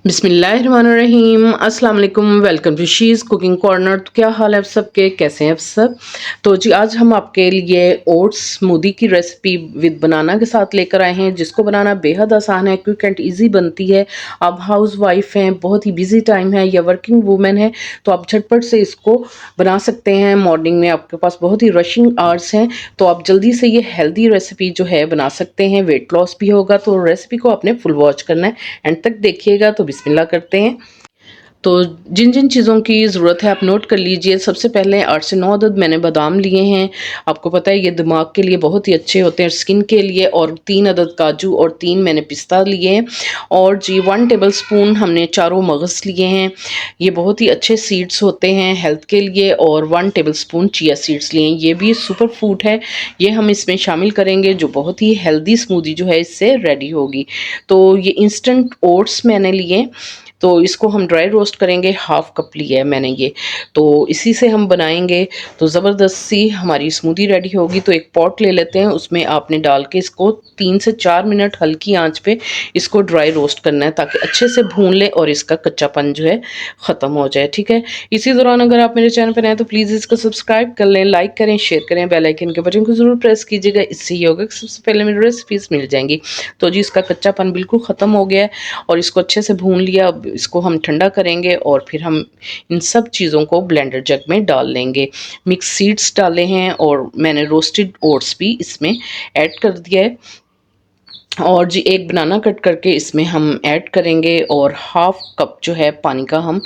बिस्मिल्लाहिर्रहमानिर्रहीम अस्सलाम वालेकुम। Welcome to she's cooking corner. तो क्या हाल है आप सबके, कैसे हैं आप सब। तो जी आज हम आपके लिए ओट्स स्मूदी की रेसिपी विद बनाना के साथ लेकर आए हैं, जिसको बनाना बेहद आसान है, क्विक एंड इजी बनती है। आप हाउस वाइफ हैं, बहुत ही बिजी टाइम है या वर्किंग वूमेन है, तो आप झटपट से इसको बना सकते हैं। मॉर्निंग में आपके पास बहुत ही रशिंग आवर्स हैं, तो आप जल्दी से ये हेल्दी रेसिपी जो है बना सकते हैं। वेट लॉस भी होगा, तो रेसिपी को आपने फुल वॉच करना है, एंड तक देखिएगा। तो बिस्मिल्लाह करते हैं। तो जिन जिन चीज़ों की ज़रूरत है आप नोट कर लीजिए। सबसे पहले 8 से 9 अदद मैंने बादाम लिए हैं। आपको पता है ये दिमाग के लिए बहुत ही अच्छे होते हैं, स्किन के लिए। और 3 अदद काजू और 3 मैंने पिस्ता लिए हैं। और जी 1 टेबल स्पून हमने चारों मगज़ लिए हैं। ये बहुत ही अच्छे सीड्स होते हैं हेल्थ के लिए। और 1 टेबल स्पून चिया सीड्स लिए हैं, ये भी सुपर फूड है। ये हम इसमें शामिल करेंगे, जो बहुत ही हेल्दी स्मूदी जो है इससे रेडी होगी। तो ये इंस्टेंट ओट्स मैंने लिए, तो इसको हम ड्राई रोस्ट करेंगे। हाफ कप लिया है मैंने ये, तो इसी से हम बनाएंगे। तो ज़बरदस्त सी हमारी स्मूदी रेडी होगी। तो एक पॉट ले लेते हैं, उसमें आपने डाल के इसको 3 से 4 मिनट हल्की आंच पे इसको ड्राई रोस्ट करना है, ताकि अच्छे से भून ले और इसका कच्चापन जो है ख़त्म हो जाए। ठीक है। इसी दौरान अगर आप मेरे चैनल पर नए हैं तो प्लीज़ इसको सब्सक्राइब कर लें, लाइक करें, शेयर करें, बेल आइकन के बटन को ज़रूर प्रेस कीजिएगा। इससे ये होगा कि सबसे पहले मेरी रेसिपीज़ मिल जाएंगी। तो जी इसका कच्चापन बिल्कुल ख़त्म हो गया है और इसको अच्छे से भून लिया। अब इसको हम ठंडा करेंगे और फिर हम इन सब चीज़ों को ब्लेंडर जग में डाल लेंगे। मिक्स सीड्स डाले हैं और मैंने रोस्टेड ओट्स भी इसमें ऐड कर दिया है। और जी एक बनाना कट करके इसमें हम ऐड करेंगे और हाफ कप जो है पानी का हम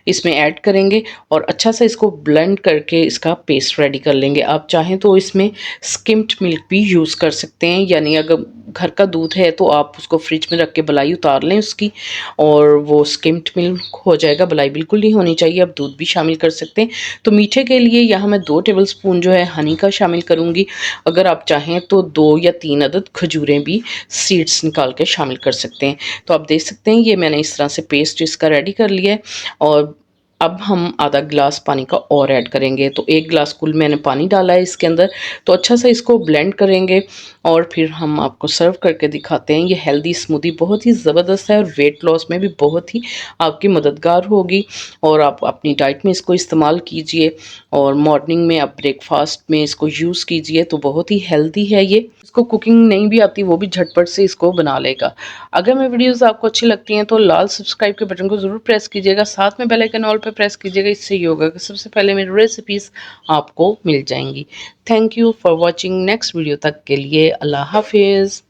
इसमें ऐड करेंगे और अच्छा सा इसको ब्लेंड करके इसका पेस्ट रेडी कर लेंगे। आप चाहें तो इसमें स्किम्ड मिल्क भी यूज़ कर सकते हैं, यानी अगर घर का दूध है तो आप उसको फ्रिज में रख के बलाई उतार लें उसकी, और वो स्किम्ड मिल्क हो जाएगा। बलाई बिल्कुल नहीं होनी चाहिए। आप दूध भी शामिल कर सकते हैं। तो मीठे के लिए यहाँ मैं 2 टेबल स्पून जो है हनी का शामिल करूँगी। अगर आप चाहें तो 2 या 3 अदद खजूरें भी सीड्स निकाल के शामिल कर सकते हैं। तो आप देख सकते हैं ये मैंने इस तरह से पेस्ट इसका रेडी कर लिया है। और अब हम आधा गिलास पानी का और ऐड करेंगे। तो 1 गिलास कुल मैंने पानी डाला है इसके अंदर। तो अच्छा सा इसको ब्लेंड करेंगे और फिर हम आपको सर्व करके दिखाते हैं। ये हेल्दी स्मूदी बहुत ही ज़बरदस्त है और वेट लॉस में भी बहुत ही आपकी मददगार होगी। और आप अपनी डाइट में इसको इस्तेमाल कीजिए और मॉर्निंग में आप ब्रेकफास्ट में इसको यूज़ कीजिए। तो बहुत ही हेल्दी है ये। इसको कुकिंग नहीं भी आती वो भी झटपट से इसको बना लेगा। अगर मेरी वीडियोस आपको अच्छी लगती हैं तो लाल सब्सक्राइब के बटन को ज़रूर प्रेस कीजिएगा, साथ में बेल आइकन ऑल पे प्रेस कीजिएगा। इससे ये होगा कि सबसे पहले मेरी रेसिपीज़ आपको मिल जाएंगी। Thank you for watching. Next video तक के लिए अल्लाह हाफिज़।